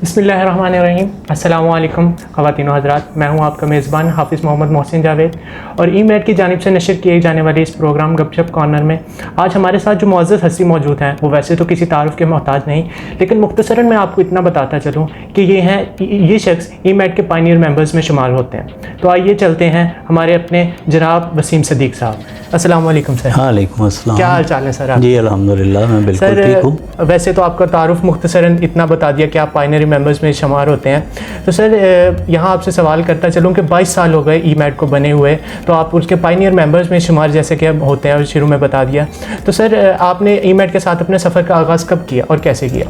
बिस्मिल्लाहिर्रहमानिर्रहीम। अस्सलामु अलैकुम ख़वातीन व हज़रात, मैं हूं आपका मेज़बान हाफ़िज़ मोहम्मद मोहसिन जावेद और ईमेड की जानिब से नशर किए जाने वाले इस प्रोग्राम गपशप कॉर्नर में आज हमारे साथ जो मुअज़्ज़ज़ हस्ती मौजूद हैं वो वैसे तो किसी तारुफ़ के मोहताज नहीं, लेकिन मुख्तसरन मैं आपको इतना बताता चलूँ कि ये शख्स ईमेड के पायनियर मेंबर्स में शुमार होते हैं। तो आइए चलते हैं हमारे अपने जनाब वसीम सदीक़ साहब। अस्सलामु अलैकुम सर। वालेकुम अस्सलाम। क्या हाल चाल है सर? जी अल्हम्दुलिल्लाह, मैं बिल्कुल ठीक हूँ। वैसे तो आपका तारुफ मुख्तसरन इतना बता दिया कि आप पायनियर मेंबर्स में शुमार होते हैं। तो सर यहाँ आपसे सवाल करता चलूँ कि 22 साल हो गए ईमेड को बने हुए, तो आप उसके पायनियर मेंबर्स में शुमार जैसे कि होते हैं और शुरू में बता दिया। तो सर आपने ईमेड के साथ अपने सफ़र का आगाज़ कब किया और कैसे किया?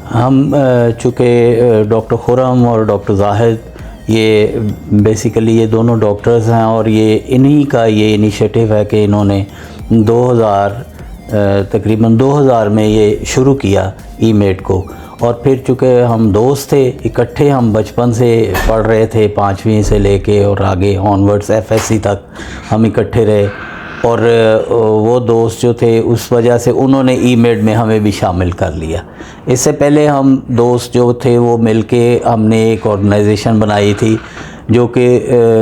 हम चूँकि डॉक्टर खुर्रम और डॉक्टर जाहिद ये बेसिकली ये दोनों डॉक्टर्स हैं और ये इन्हीं का ये इनिशिएटिव है कि इन्होंने 2000 तकरीबन 2000 में ये शुरू किया ईमेड को। और फिर चूँकि हम दोस्त थे, इकट्ठे हम बचपन से पढ़ रहे थे, 5वीं से लेके और आगे ऑनवर्ड्स FSC तक हम इकट्ठे रहे। और वो दोस्त जो थे उस वजह से उन्होंने ईमेड में हमें भी शामिल कर लिया। इससे पहले हम दोस्त जो थे वो मिलके हमने एक ऑर्गेनाइजेशन बनाई थी जो कि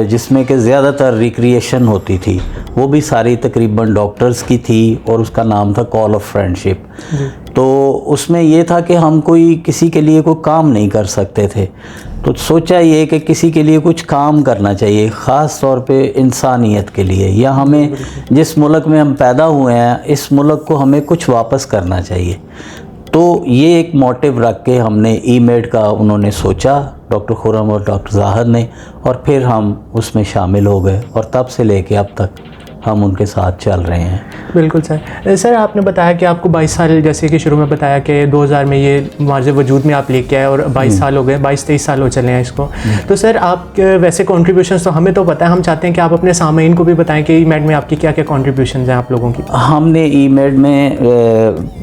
जिसमें कि ज़्यादातर रिक्रिएशन होती थी, वो भी सारी तकरीबन डॉक्टर्स की थी और उसका नाम था कॉल ऑफ फ्रेंडशिप। तो उसमें ये था कि हम कोई किसी के लिए कोई काम नहीं कर सकते थे, तो सोचा ये कि किसी के लिए कुछ काम करना चाहिए, ख़ास तौर पे इंसानियत के लिए, या हमें जिस मुल्क में हम पैदा हुए हैं इस मुल्क को हमें कुछ वापस करना चाहिए। तो ये एक मोटिव रख के हमने ईमेड का उन्होंने सोचा, डॉक्टर खुर्रम और डॉक्टर जाहिद ने, और फिर हम उसमें शामिल हो गए और तब से लेके अब तक हम उनके साथ चल रहे हैं। बिल्कुल सर। सर आपने बताया कि आपको 22 साल, जैसे कि शुरू में बताया कि 2000 में ये मार्ज वजूद में आप लेके आए और 22 साल हो गए, 22-23 साल हो चले हैं इसको। तो सर आप वैसे कॉन्ट्रीब्यूशन तो हमें तो पता है, हम चाहते हैं कि आप अपने सामीन को भी बताएं कि ईमेड में आपकी क्या क्या कॉन्ट्रीब्यूशन हैं आप लोगों की। हमने ईमेड में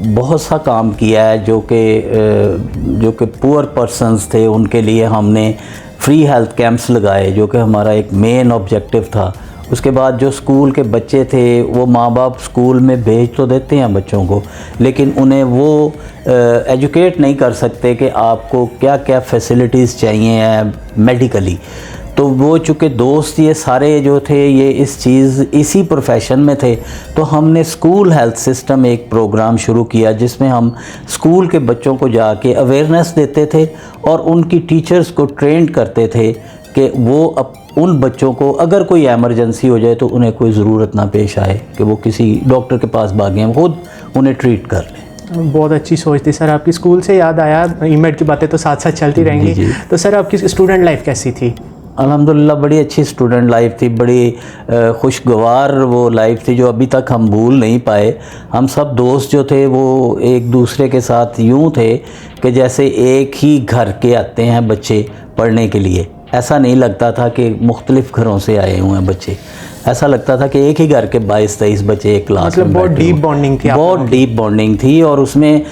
बहुत सा काम किया है जो कि पुअर पर्सनस थे, उनके लिए हमने फ्री हेल्थ कैंप्स लगाए जो कि हमारा एक मेन ऑब्जेक्टिव था। उसके बाद जो स्कूल के बच्चे थे वो माँ बाप स्कूल में भेज तो देते हैं बच्चों को, लेकिन उन्हें वो एजुकेट नहीं कर सकते कि आपको क्या क्या फैसिलिटीज़ चाहिए हैं मेडिकली। तो वो चूँकि दोस्त ये सारे जो थे ये इसी प्रोफेशन में थे, तो हमने स्कूल हेल्थ सिस्टम एक प्रोग्राम शुरू किया जिसमें हम स्कूल के बच्चों को जाके अवेयरनेस देते थे और उनकी टीचर्स को ट्रेंड करते थे कि वो उन बच्चों को अगर कोई एमरजेंसी हो जाए तो उन्हें कोई ज़रूरत ना पेश आए कि वो किसी डॉक्टर के पास भागें, खुद उन्हें ट्रीट कर लें। बहुत अच्छी सोच थी सर आपकी। स्कूल से याद आया, ईमेड की बातें तो साथ साथ चलती रहेंगी। तो सर आपकी स्टूडेंट लाइफ कैसी थी? अल्हम्दुलिल्लाह बड़ी अच्छी स्टूडेंट लाइफ थी, बड़ी खुशगवार वो लाइफ थी जो अभी तक हम भूल नहीं पाए। हम सब दोस्त जो थे वो एक दूसरे के साथ यूँ थे कि जैसे एक ही घर के आते हैं बच्चे पढ़ने के लिए। ऐसा नहीं लगता था कि मुख्तलिफ़ घरों से आए हुए हैं बच्चे, ऐसा लगता था कि एक ही घर के 22-23 बच्चे एक क्लास में। बहुत डीप बॉन्डिंग थी, बहुत डीप बॉन्डिंग थी। और उसमें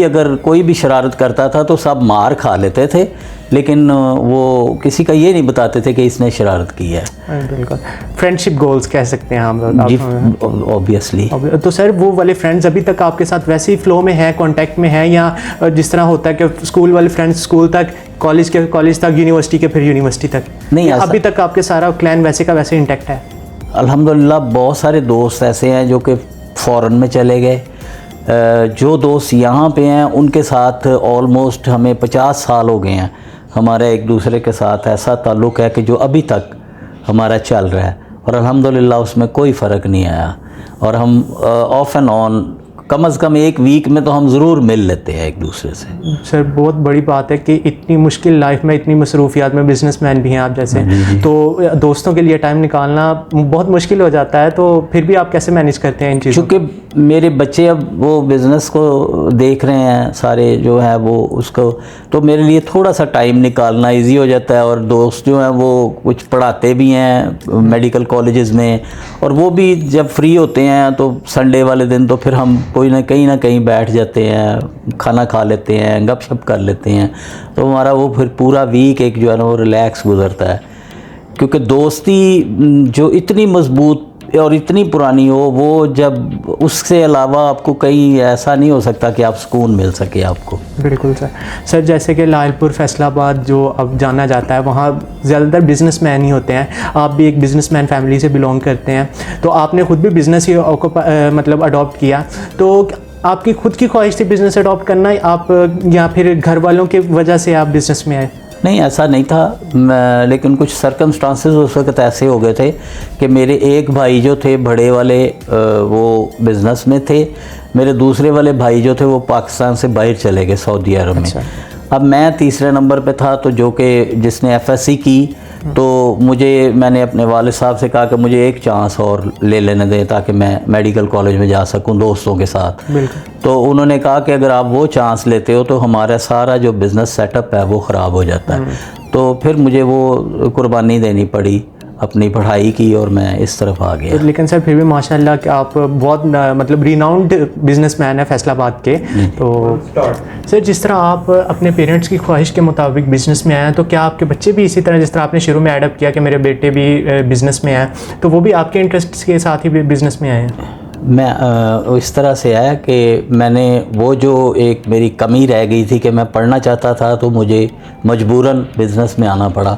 अगर कोई भी शरारत करता था तो सब मार खा लेते थे, लेकिन वो किसी का ये नहीं बताते थे कि इसने शरारत की है। बिल्कुल फ्रेंडशिप गोल्स कह सकते हैं हम जी, ऑब्वियसली। तो सर वो वाले फ्रेंड्स अभी तक आपके साथ वैसे ही फ्लो में हैं, कांटेक्ट में हैं, या जिस तरह होता है कि स्कूल वाले फ्रेंड्स स्कूल तक, कॉलेज तक, यूनिवर्सिटी के फिर यूनिवर्सिटी तक, नहीं अभी तक आपके सारा क्लैन वैसे का वैसे इंटैक्ट है? अल्हम्दुलिल्लाह बहुत सारे दोस्त ऐसे हैं जो कि फ़ॉरेन में चले गए। जो दोस्त यहाँ पे हैं उनके साथ ऑलमोस्ट हमें 50 साल हो गए हैं। हमारा एक दूसरे के साथ ऐसा ताल्लुक़ है कि जो अभी तक हमारा चल रहा है और अल्हम्दुलिल्लाह उसमें कोई फ़र्क नहीं आया। और हम ऑफ एंड ऑन कम से कम एक वीक में तो हम ज़रूर मिल लेते हैं एक दूसरे से। सर बहुत बड़ी बात है कि इतनी मुश्किल लाइफ में, इतनी मसरूफियात में, बिजनेसमैन भी हैं आप जैसे, तो दोस्तों के लिए टाइम निकालना बहुत मुश्किल हो जाता है। तो फिर भी आप कैसे मैनेज करते हैं इन चीज़ों? क्योंकि मेरे बच्चे अब वो बिज़नेस को देख रहे हैं सारे जो हैं वो उसको, तो मेरे लिए थोड़ा सा टाइम निकालना इजी हो जाता है। और दोस्त जो हैं वो कुछ पढ़ाते भी हैं मेडिकल कॉलेजेस में, और वो भी जब फ्री होते हैं तो संडे वाले दिन तो फिर हम कोई ना कहीं बैठ जाते हैं, खाना खा लेते हैं, गपशप कर लेते हैं। तो हमारा वो फिर पूरा वीक एक जो है ना वो रिलैक्स गुजरता है। क्योंकि दोस्ती जो इतनी मजबूत और इतनी पुरानी हो वो, जब उससे अलावा आपको कहीं ऐसा नहीं हो सकता कि आप सुकून मिल सके आपको। बिल्कुल सर। सर जैसे कि लालपुर फैसलाबाद जो अब जाना जाता है, वहाँ ज़्यादातर बिजनेसमैन ही होते हैं। आप भी एक बिजनेसमैन फैमिली से बिलोंग करते हैं, तो आपने खुद भी बिज़नेस ही मतलब अडॉप्ट किया, तो आपकी खुद की ख्वाहिश थी बिज़नेस अडॉप्ट करना, आप या फिर घर वालों की वजह से आप बिज़नेस में आए? नहीं, ऐसा नहीं था, लेकिन कुछ सर्कमस्टांसेस उस वक्त ऐसे हो गए थे कि मेरे एक भाई जो थे बड़े वाले वो बिज़नेस में थे, मेरे दूसरे वाले भाई जो थे वो पाकिस्तान से बाहर चले गए सऊदी अरब में। अब मैं तीसरे नंबर पे था, तो जो कि जिसने एफएससी की, तो मैंने अपने वालिद साहब से कहा कि मुझे एक चांस और ले लेने दें ताकि मैं मेडिकल कॉलेज में जा सकूं दोस्तों के साथ। तो उन्होंने कहा कि अगर आप वो चांस लेते हो तो हमारा सारा जो बिज़नेस सेटअप है वो ख़राब हो जाता है। तो फिर मुझे वो कुर्बानी देनी पड़ी, अपनी पढ़ाई की, और मैं इस तरफ आ गया। तो लेकिन सर फिर भी माशाल्लाह कि आप बहुत मतलब रिनाउंड बिजनेसमैन है फैसलाबाद के। तो सर जिस तरह आप अपने पेरेंट्स की ख्वाहिश के मुताबिक बिज़नेस में आए हैं, तो क्या आपके बच्चे भी इसी तरह, जिस तरह आपने शुरू में एडप्ट किया कि मेरे बेटे भी बिज़नेस में आए, तो वो भी आपके इंटरेस्ट के साथ ही बिज़नेस में आए हैं? मैं इस तरह से आया कि मैंने वो जो एक मेरी कमी रह गई थी कि मैं पढ़ना चाहता था, तो मुझे मजबूरन बिज़नेस में आना पड़ा।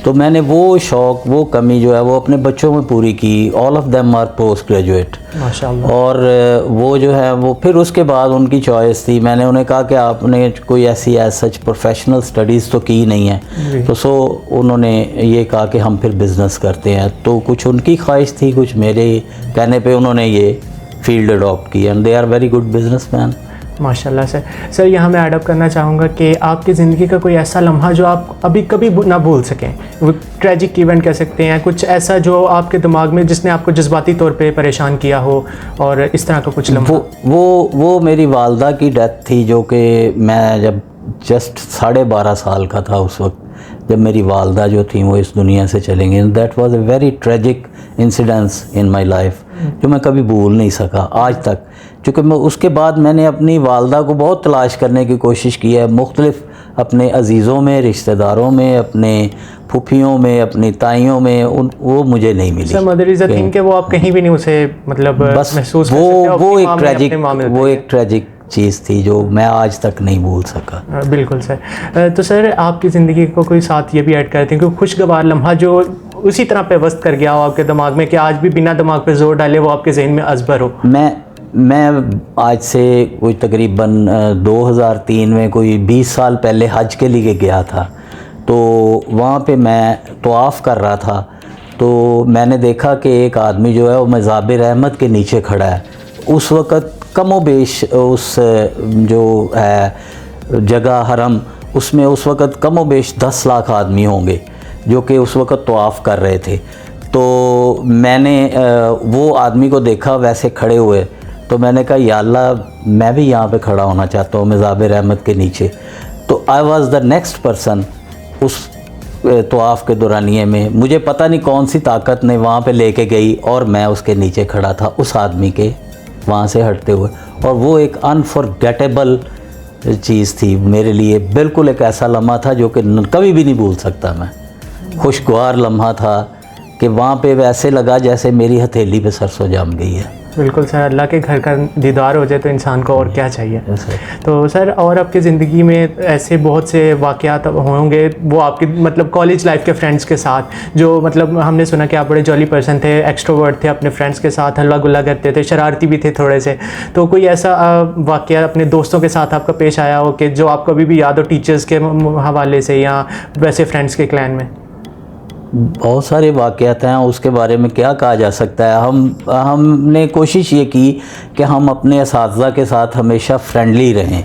तो मैंने वो शौक़, वो कमी जो है वो अपने बच्चों में पूरी की। All of them R post graduate माशाल्लाह। और वो जो है वो फिर उसके बाद उनकी चॉइस थी। मैंने उन्हें कहा कि आपने कोई ऐसी एज सच प्रोफेशनल स्टडीज़ तो की नहीं है, तो उन्होंने ये कहा कि हम फिर बिज़नेस करते हैं। तो कुछ उनकी ख्वाहिश थी, कुछ मेरे कहने पे उन्होंने ये फील्ड अडॉप्ट की, and they are very good businessman. माशाल्लाह सर। सर यहाँ मैं एडअप करना चाहूँगा कि आपकी ज़िंदगी का कोई ऐसा लम्हा जो आप अभी कभी ना भूल सकें, वो ट्रेजिक इवेंट कह सकते हैं, कुछ ऐसा जो आपके दिमाग में जिसने आपको जज्बाती तौर पे परेशान किया हो, और इस तरह का कुछ लम्हा? वो मेरी वालदा की डेथ थी, जो कि मैं जब जस्ट 12.5 साल का था उस वक्त, जब मेरी वालदा जो थी वो इस दुनिया से चली गई। That was a very tragic incidence in my life, जो मैं कभी भूल नहीं सका आज तक। क्योंकि मैं उसके बाद मैंने अपनी वालदा को बहुत तलाश करने की कोशिश की है, मुख्तलिफ अपने अजीज़ों में, रिश्तेदारों में, अपने फूफियों में, अपनी ताइयों में, वो मुझे नहीं मिली। Sir mother is a thing कि वो आप कहीं भी नहीं उसे मतलब बस महसूस कर सकते। वो एक ट्रेजिक चीज़ थी जो मैं आज तक नहीं भूल सका। बिल्कुल सर। तो सर आपकी ज़िंदगी को कोई साथ ये भी ऐड करते हैं कि खुशगवार लम्हा जो उसी तरह पेवस्त कर गया हो आपके दिमाग में, कि आज भी बिना दिमाग पे जोर डाले वो आपके जहन में अजबर हो? मैं आज से कोई तकरीबन 2003 में कोई 20 साल पहले हज के लिए गया था। तो वहाँ पे मैं तवाफ़ कर रहा था, तो मैंने देखा कि एक आदमी जो है वो मज़ाब रहमत के नीचे खड़ा है। उस वक़्त कमोबेश उस जो है जगह हरम, उसमें उस वक़्त कमोबेश 10 लाख आदमी होंगे जो कि उस वक़्त तवाफ़ कर रहे थे। तो मैंने वो आदमी को देखा वैसे खड़े हुए, तो मैंने कहा या अल्लाह मैं भी यहाँ पे खड़ा होना चाहता हूँ मज़ाब रहमत के नीचे। तो I was the next person उस तवाफ़ के दौरानिए में। मुझे पता नहीं कौन सी ताकत ने वहाँ पे लेके गई और मैं उसके नीचे खड़ा था उस आदमी के वहाँ से हटते हुए, और वो एक अनफॉरगेटेबल चीज़ थी मेरे लिए। बिल्कुल एक ऐसा लम्हा था जो कि कभी भी नहीं भूल सकता मैं। खुशगवार लम्हा था कि वहाँ पे वैसे लगा जैसे मेरी हथेली पे सरसों जम गई है। बिल्कुल सर, अल्लाह के घर का दीदार हो जाए तो इंसान को और क्या चाहिए। तो सर और आपकी ज़िंदगी में ऐसे बहुत से वाक़यात होंगे, वो आपकी मतलब कॉलेज लाइफ के फ्रेंड्स के साथ, जो मतलब हमने सुना कि आप बड़े जॉली पर्सन थे, एक्सट्रोवर्ट थे, अपने फ्रेंड्स के साथ हल्ला गुल्ला करते थे, शरारती भी थे थोड़े से। तो कोई ऐसा वाक़या अपने दोस्तों के साथ आपका पेश आया हो कि जो आपको अभी भी याद हो, टीचर्स के हवाले से या वैसे फ्रेंड्स के क्लैन में? बहुत सारे वाक़यात हैं, उसके बारे में क्या कहा जा सकता है। हमने कोशिश ये की कि हम अपने असातिज़ा के साथ हमेशा फ्रेंडली रहें।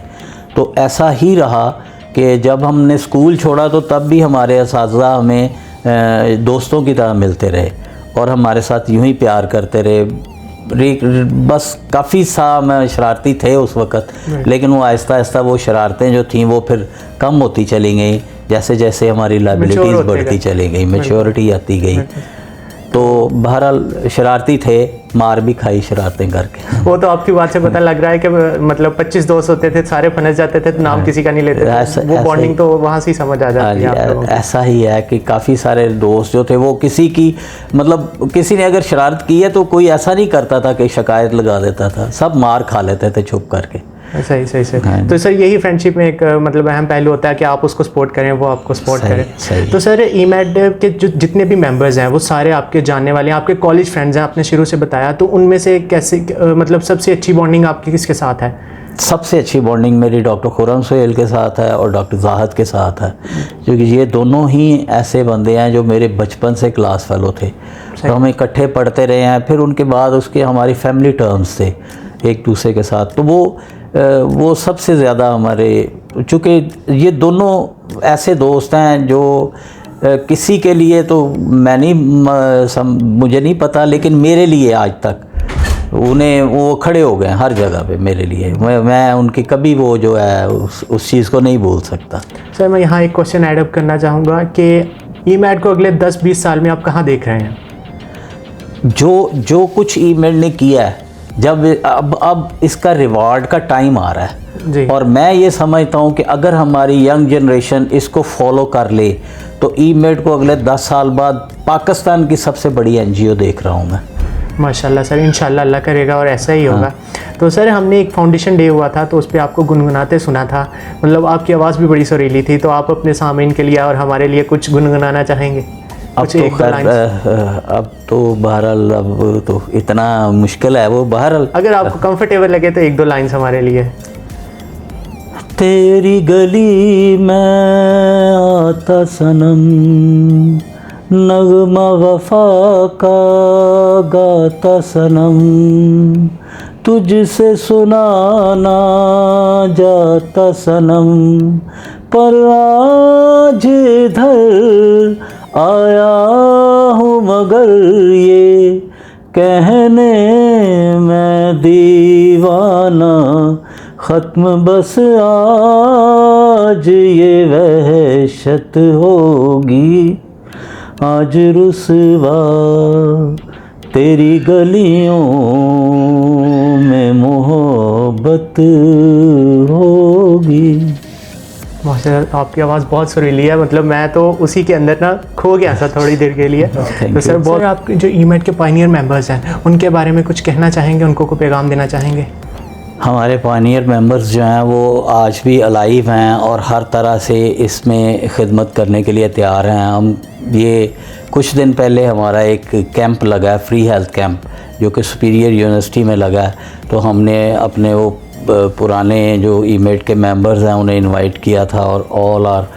तो ऐसा ही रहा कि जब हमने स्कूल छोड़ा तो तब भी हमारे असातिज़ा हमें दोस्तों की तरह मिलते रहे और हमारे साथ यूं ही प्यार करते रहे। बस काफ़ी हम शरारती थे उस वक़्त, लेकिन वो आहिस्ता आहिस्ता वो शरारतें जो थीं वो फिर कम होती चली गईं जैसे जैसे हमारी लाइबिलिटीज़ बढ़ती चली गई, मैच्योरिटी आती गई। तो बहरहाल शरारती थे, मार भी खाई शरारतें करके। वो तो आपकी बात से पता लग रहा है कि मतलब 25 दोस्त होते थे, सारे फंस जाते थे तो नाम किसी का नहीं लेते थे। वो बॉन्डिंग तो वहाँ से ही समझ आ जाती है आप लोगों की। ऐसा ही है कि काफ़ी सारे दोस्त जो थे वो किसी की मतलब किसी ने अगर शरारत की है तो कोई ऐसा नहीं करता था कि शिकायत लगा देता था, सब मार खा लेते थे छुप करके। सही। तो सर यही फ्रेंडशिप में एक मतलब अहम पहलू होता है कि आप उसको सपोर्ट करें, वो आपको सपोर्ट करें। तो सर ईमेड के जो जितने भी मेंबर्स हैं वो सारे आपके जानने वाले हैं, आपके कॉलेज फ्रेंड्स हैं, आपने शुरू से बताया। तो उनमें से कैसे मतलब सबसे अच्छी बॉन्डिंग आपकी किसके साथ है? सबसे अच्छी बॉन्डिंग मेरी डॉक्टर खुर्रम सुहेल के साथ है और डॉक्टर जाहिद के साथ है, क्योंकि ये दोनों ही ऐसे बंदे हैं जो मेरे बचपन से क्लास फेलो थे। तो हम इकट्ठे पढ़ते रहे हैं, फिर उनके बाद उसके हमारी फैमिली टर्म्स थे एक दूसरे के साथ। तो वो सबसे ज़्यादा हमारे, चूँकि ये दोनों ऐसे दोस्त हैं जो किसी के लिए तो मुझे नहीं पता, लेकिन मेरे लिए आज तक वो खड़े हो गए हर जगह पे मेरे लिए। मैं उनकी कभी वो जो है उस चीज़ को नहीं भूल सकता। सर मैं यहाँ एक क्वेश्चन ऐड अप करना चाहूँगा कि ईमेड को अगले 10-20 साल में आप कहाँ देख रहे हैं? जो कुछ ईमेड ने किया है, जब अब इसका रिवार्ड का टाइम आ रहा है जी। और मैं ये समझता हूँ कि अगर हमारी यंग जनरेशन इसको फॉलो कर ले तो ईमेड को अगले 10 साल बाद पाकिस्तान की सबसे बड़ी NGO देख रहा हूँ मैं। माशाल्लाह सर, इंशाल्लाह अल्लाह करेगा और ऐसा ही होगा। तो सर हमने एक फाउंडेशन डे हुआ था तो उस पर आपको गुनगुनाते सुना था, मतलब आपकी आवाज़ भी बड़ी सुरीली थी। तो आप अपने सामीन के लिए और हमारे लिए कुछ गुनगुनाना चाहेंगे? अब तो बहरहाल अब तो इतना मुश्किल है वो। बहरहाल अगर आपको कंफर्टेबल लगे तो 1-2 लाइन्स हमारे लिए। तेरी गली में आता सनम, नगमा वफा का गाता सनम, तुझसे सुनाना जाता सनम, पर आज इधर आया हूँ मगर ये कहने मैं दीवाना, ख़त्म बस आज ये वहशत होगी, आज रुसवा तेरी गलियों में मोहब्बत होगी। माशाल्लाह आपकी आवाज़ बहुत सुरीली है, मतलब मैं तो उसी के अंदर ना खो गया था थोड़ी देर के लिए। तो सर बहुत आप जो ईमेड के पायनियर मेंबर्स हैं उनके बारे में कुछ कहना चाहेंगे, उनको कोई पैगाम देना चाहेंगे? हमारे पायनियर मेंबर्स जो हैं वो आज भी अलाइव हैं और हर तरह से इसमें खिदमत करने के लिए तैयार हैं। हम ये कुछ दिन पहले हमारा एक कैंप लगा है, फ्री हेल्थ कैंप, जो कि सुपीरियर यूनिवर्सिटी में लगा है। तो हमने अपने वो पुराने जो ईमेड के मेंबर्स हैं उन्हें इनवाइट किया था और ऑल आर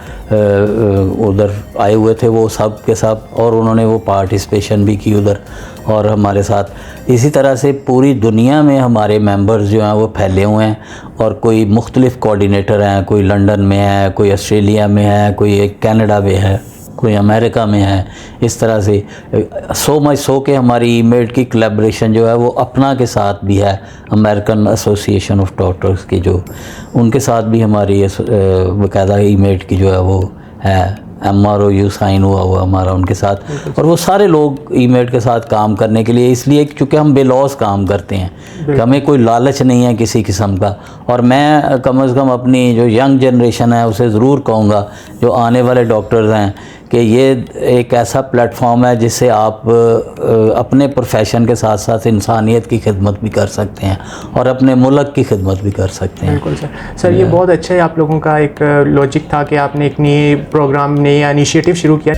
उधर आए हुए थे वो सब के सब, और उन्होंने वो पार्टिसिपेशन भी की उधर और हमारे साथ। इसी तरह से पूरी दुनिया में हमारे मेंबर्स जो हैं वो फैले हुए हैं और कोई मुख्तलिफ़ कोऑर्डिनेटर हैं, कोई लंदन में है, कोई ऑस्ट्रेलिया में है, कोई कनाडा में है, कोई अमेरिका में है। इस तरह से सो मच सो के हमारी ईमेड की कोलैबोरेशन जो है वो अपना के साथ भी है, अमेरिकन एसोसिएशन ऑफ डॉक्टर्स की, जो उनके साथ भी हमारी बाकायदा ईमेड की जो है वो है, MROU साइन हुआ हमारा उनके साथ। और वो सारे लोग ईमेड के साथ काम करने के लिए, इसलिए चूँकि हम बेलौस काम करते हैं, कि हमें कोई लालच नहीं है किसी किस्म का। और मैं कम से कम अपनी जो यंग जनरेशन है उसे ज़रूर कहूँगा, जो आने वाले डॉक्टर्स हैं, कि ये एक ऐसा प्लेटफॉर्म है जिससे आप अपने प्रोफेशन के साथ साथ इंसानियत की खिदमत भी कर सकते हैं और अपने मुल्क की खिदमत भी कर सकते हैं। बिल्कुल सर ये बहुत अच्छा है, आप लोगों का एक लॉजिक था कि आपने एक नई प्रोग्राम, नया इनिशिएटिव शुरू किया।